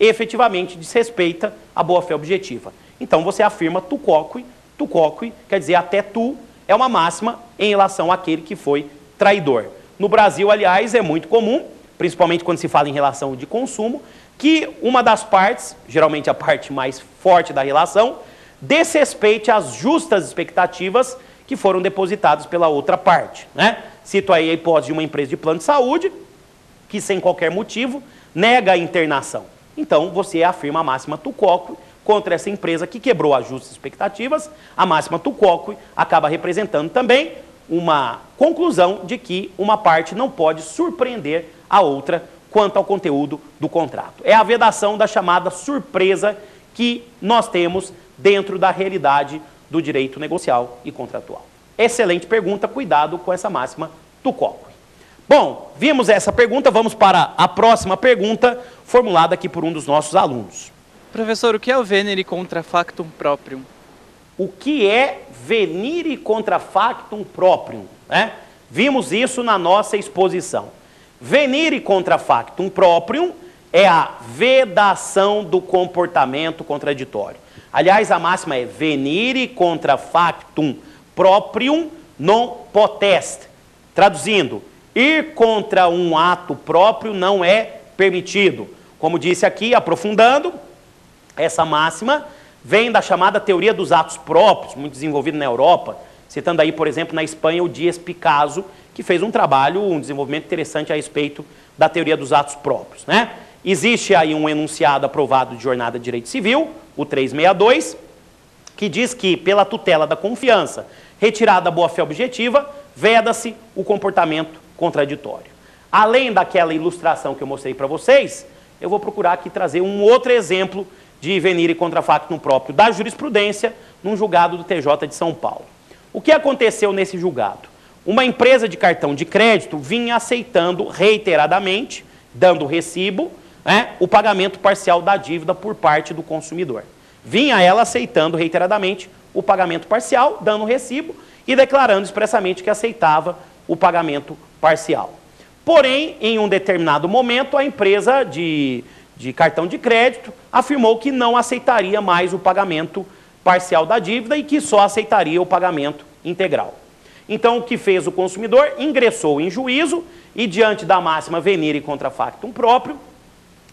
efetivamente desrespeita a boa-fé objetiva. Então você afirma tu quoque, quer dizer até tu, é uma máxima em relação àquele que foi traidor. No Brasil, aliás, é muito comum, principalmente quando se fala em relação de consumo, que uma das partes, geralmente a parte mais forte da relação, desrespeite as justas expectativas que foram depositadas pela outra parte, né? Cito aí a hipótese de uma empresa de plano de saúde, que sem qualquer motivo nega a internação. Então, você afirma a máxima tu quoque contra essa empresa que quebrou as justas expectativas. A máxima tu quoque acaba representando também uma conclusão de que uma parte não pode surpreender a outra quanto ao conteúdo do contrato. É a vedação da chamada surpresa que nós temos dentro da realidade do direito negocial e contratual. Excelente pergunta, cuidado com essa máxima tu quoque. Bom, vimos essa pergunta, vamos para a próxima pergunta, formulada aqui por um dos nossos alunos. Professor, o que é o venire contra factum proprium? O que é venire contra factum proprium, né? Vimos isso na nossa exposição. Venire contra factum proprium é a vedação do comportamento contraditório. Aliás, a máxima é venire contra factum proprium non potest. Traduzindo, ir contra um ato próprio não é permitido. Como disse aqui, aprofundando, essa máxima vem da chamada teoria dos atos próprios, muito desenvolvida na Europa, citando aí, por exemplo, na Espanha, o Dias Picasso, que fez um trabalho, um desenvolvimento interessante a respeito da teoria dos atos próprios, né? Existe aí um enunciado aprovado de Jornada de Direito Civil, o 362, que diz que, pela tutela da confiança retirada da boa-fé objetiva, veda-se o comportamento contraditório. Além daquela ilustração que eu mostrei para vocês, eu vou procurar aqui trazer um outro exemplo de venire contra factum próprio da jurisprudência num julgado do TJ de São Paulo. O que aconteceu nesse julgado? Uma empresa de cartão de crédito vinha aceitando reiteradamente, dando recibo, né, o pagamento parcial da dívida por parte do consumidor. Vinha ela aceitando reiteradamente o pagamento parcial, dando recibo e declarando expressamente que aceitava o pagamento parcial. Porém, em um determinado momento, a empresa de cartão de crédito afirmou que não aceitaria mais o pagamento parcial da dívida e que só aceitaria o pagamento integral. Então, o que fez o consumidor? Ingressou em juízo e, diante da máxima venire contra factum próprio,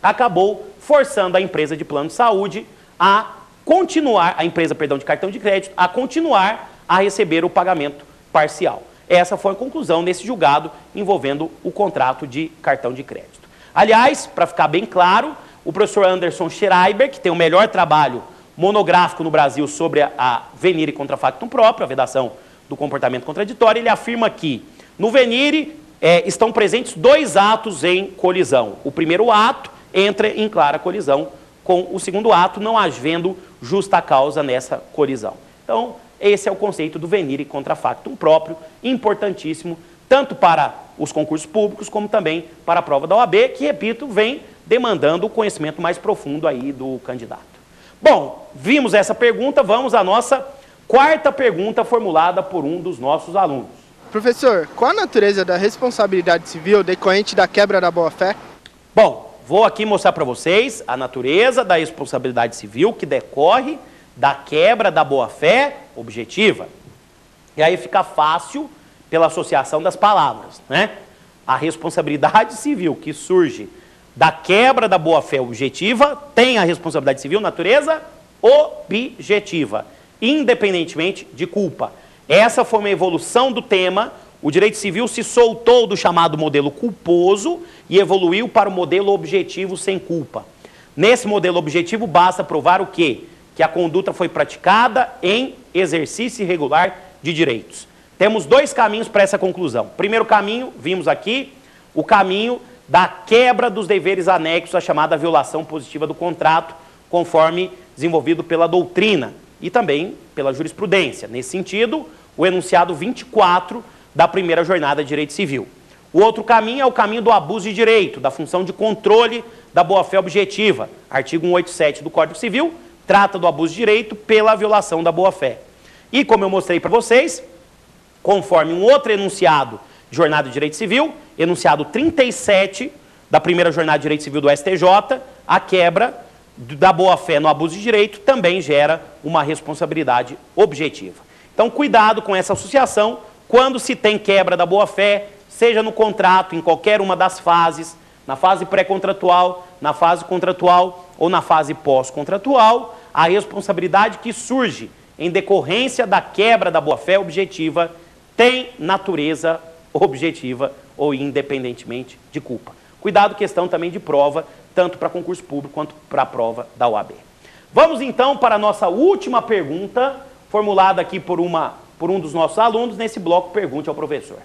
acabou forçando a empresa de plano de saúde a continuar, a empresa, perdão, de cartão de crédito, a continuar a receber o pagamento parcial. Essa foi a conclusão nesse julgado envolvendo o contrato de cartão de crédito. Aliás, para ficar bem claro, o professor Anderson Schreiber, que tem o melhor trabalho monográfico no Brasil sobre a venire contra factum próprio, a vedação do comportamento contraditório, ele afirma que no venire estão presentes dois atos em colisão. O primeiro ato entra em clara colisão com o segundo ato, não havendo justa causa nessa colisão. Então, esse é o conceito do venire contra factum próprio, importantíssimo, tanto para os concursos públicos, como também para a prova da OAB, que, repito, vem demandando o conhecimento mais profundo aí do candidato. Bom, vimos essa pergunta, vamos à nossa quarta pergunta formulada por um dos nossos alunos. Professor, qual a natureza da responsabilidade civil decorrente da quebra da boa-fé? Bom, vou aqui mostrar para vocês a natureza da responsabilidade civil que decorre da quebra da boa-fé objetiva. E aí fica fácil pela associação das palavras, né? A responsabilidade civil que surge da quebra da boa-fé objetiva tem a responsabilidade civil natureza objetiva, independentemente de culpa. Essa foi uma evolução do tema. O direito civil se soltou do chamado modelo culposo e evoluiu para o modelo objetivo sem culpa. Nesse modelo objetivo basta provar o quê? Que a conduta foi praticada em exercício irregular de direitos. Temos dois caminhos para essa conclusão. Primeiro caminho, vimos aqui, o caminho da quebra dos deveres anexos à chamada violação positiva do contrato, conforme desenvolvido pela doutrina e também pela jurisprudência. Nesse sentido, o enunciado 24 da primeira jornada de direito civil. O outro caminho é o caminho do abuso de direito, da função de controle da boa-fé objetiva. Artigo 187 do Código Civil trata do abuso de direito pela violação da boa-fé. E como eu mostrei para vocês, conforme um outro enunciado de jornada de direito civil, enunciado 37 da primeira jornada de direito civil do STJ, a quebra da boa-fé no abuso de direito também gera uma responsabilidade objetiva. Então, cuidado com essa associação quando se tem quebra da boa-fé, seja no contrato, em qualquer uma das fases, na fase pré-contratual, na fase contratual ou na fase pós-contratual, a responsabilidade que surge em decorrência da quebra da boa-fé objetiva tem natureza objetiva ou independentemente de culpa. Cuidado, questão também de prova, tanto para concurso público quanto para a prova da OAB. Vamos então para a nossa última pergunta, formulada aqui por um dos nossos alunos, nesse bloco Pergunte ao Professor.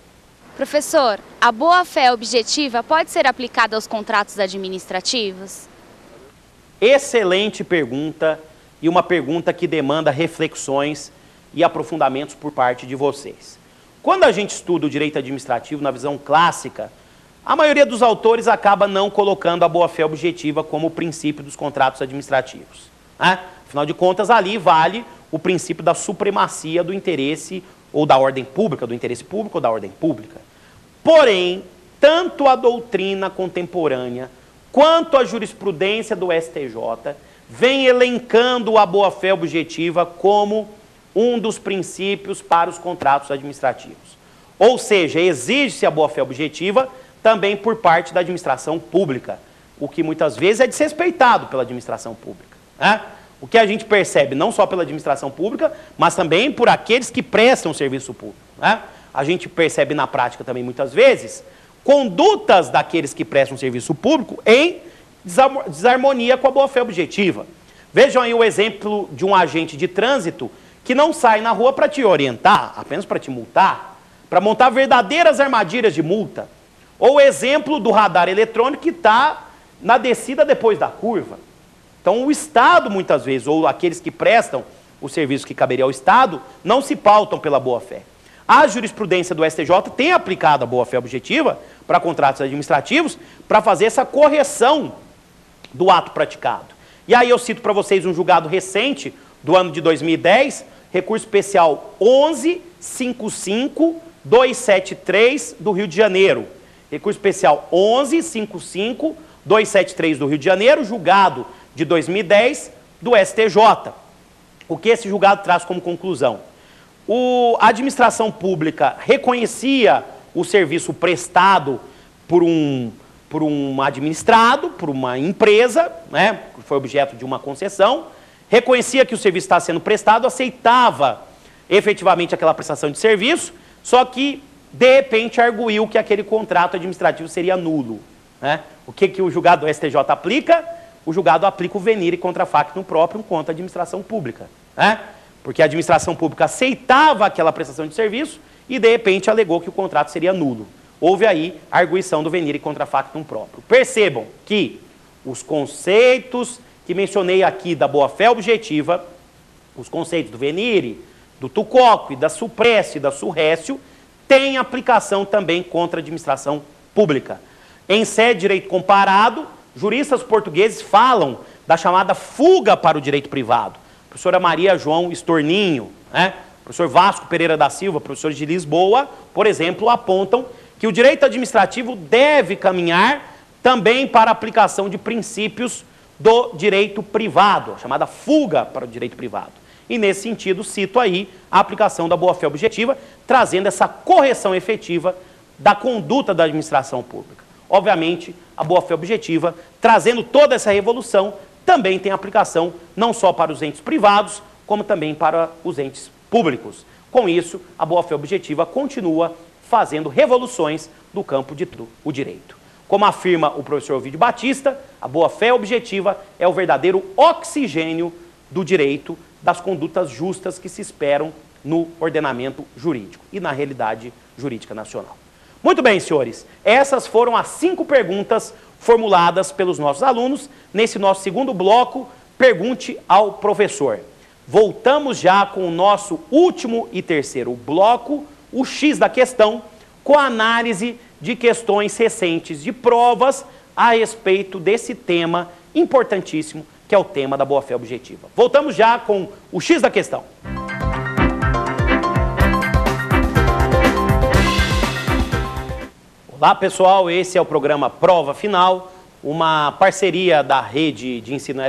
Professor, a boa-fé objetiva pode ser aplicada aos contratos administrativos? Excelente pergunta e uma pergunta que demanda reflexões e aprofundamentos por parte de vocês. Quando a gente estuda o direito administrativo na visão clássica, a maioria dos autores acaba não colocando a boa-fé objetiva como o princípio dos contratos administrativos, né? Afinal de contas, ali vale o princípio da supremacia do interesse ou da ordem pública, do interesse público ou da ordem pública. Porém, tanto a doutrina contemporânea quanto a jurisprudência do STJ vem elencando a boa-fé objetiva como um dos princípios para os contratos administrativos. Ou seja, exige-se a boa-fé objetiva também por parte da administração pública, o que muitas vezes é desrespeitado pela administração pública, né? O que a gente percebe não só pela administração pública, mas também por aqueles que prestam serviço público, né? A gente percebe na prática também muitas vezes condutas daqueles que prestam serviço público em desarmonia com a boa-fé objetiva. Vejam aí o exemplo de um agente de trânsito que não sai na rua para te orientar, apenas para te multar, para montar verdadeiras armadilhas de multa. Ou o exemplo do radar eletrônico que está na descida depois da curva. Então o Estado, muitas vezes, ou aqueles que prestam o serviço que caberia ao Estado, não se pautam pela boa-fé. A jurisprudência do STJ tem aplicado a boa-fé objetiva para contratos administrativos para fazer essa correção do ato praticado. E aí eu cito para vocês um julgado recente, do ano de 2010, recurso especial 11.55.273 do Rio de Janeiro. Recurso especial 11.55.273 do Rio de Janeiro, julgado de 2010 do STJ. O que esse julgado traz como conclusão? A administração pública reconhecia o serviço prestado por um administrado, por uma empresa, né, que foi objeto de uma concessão, reconhecia que o serviço estava sendo prestado, aceitava efetivamente aquela prestação de serviço, só que, de repente, arguiu que aquele contrato administrativo seria nulo, né? O que o julgado do STJ aplica? O julgado aplica o venire contra factum próprio contra a administração pública, né? Porque a administração pública aceitava aquela prestação de serviço e, de repente, alegou que o contrato seria nulo. Houve aí a arguição do venire contra factum próprio. Percebam que os conceitos que mencionei aqui da boa-fé objetiva, os conceitos do venire, do tuquoque, da suprécio e da surrécio, têm aplicação também contra a administração pública. Em sede de direito comparado, juristas portugueses falam da chamada fuga para o direito privado. A professora Maria João Estorninho, né? Professor Vasco Pereira da Silva, professores de Lisboa, por exemplo, apontam que o direito administrativo deve caminhar também para a aplicação de princípios do direito privado, a chamada fuga para o direito privado. E nesse sentido, cito aí a aplicação da boa-fé objetiva, trazendo essa correção efetiva da conduta da administração pública. Obviamente, a boa-fé objetiva, trazendo toda essa revolução, também tem aplicação não só para os entes privados, como também para os entes públicos. Com isso, a boa-fé objetiva continua fazendo revoluções no campo do direito. Como afirma o professor Ovidio Batista, a boa-fé objetiva é o verdadeiro oxigênio do direito, das condutas justas que se esperam no ordenamento jurídico e na realidade jurídica nacional. Muito bem, senhores, essas foram as 5 perguntas formuladas pelos nossos alunos nesse nosso segundo bloco, Pergunte ao Professor. Voltamos já com o nosso último e terceiro bloco, o X da questão, com a análise de questões recentes de provas a respeito desse tema importantíssimo, que é o tema da boa-fé objetiva. Voltamos já com o X da questão. Olá, pessoal, esse é o programa Prova Final, uma parceria da rede de ensino